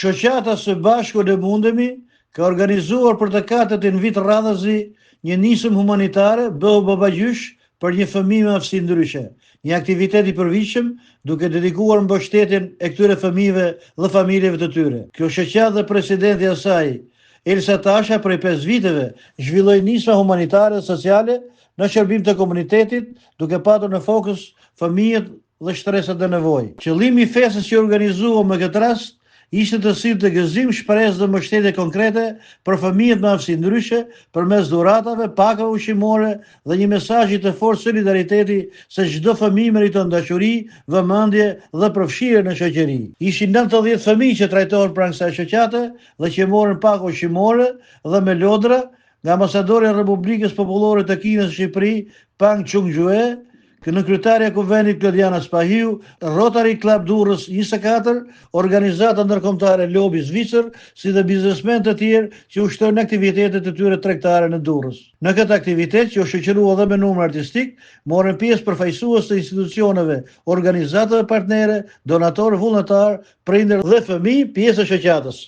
Shoqata Së Bashku Ne Mundemi ka organizuar për të katërt në vit radhazi një nisëm humanitare bëhu babagjysh për një fëmijë me aftësi ndryshe. Një aktivitet i përvitshëm duke dedikuar mbështetjen e këtyre fëmijëve dhe familjeve të tyre. Kjo shoqatë dhe presidenti i saj, Elsa Tasha, prej 5 viteve zhvilloi nisma humanitare sociale në shërbim të komunitetit, duke patur në fokus fëmijët dhe shtresat e nevojë. Qëllimi i festës që organizuam në këtë rast ishte të sillte gëzim, shpresë dhe mbështetje konkrete për fëmijët me aftësi ndryshe përmes dhuratave, pakave ushqimore dhe një mesazhi të fortë solidariteti se çdo fëmijë meriton dashuri, vëmendje dhe përfshirje në shoqëri. Ishin 90 fëmijë që trajtohen pranë kësaj shoqate dhe që morën pakë ushqimore dhe me lodra nga ambasadori i Republikës Popullore të Kinës në Shqipëri, Pang Chung-jue, në kryetaria e Kuvendit Klodiana Spahiu, Rotary Club Durrës 24, organizata ndërkombëtare Lobi Zvicër, si dhe biznesmen të tjerë që ushtrojnë aktivitetet e tyre tregtare në Durrës. Në këtë aktivitet, që u shoqërua edhe me numër artistik, morën pjesë përfaqësues të institucioneve, organizatave partnere, donatorë vullnetar, prindër dhe fëmijë pjesë e shoqatës.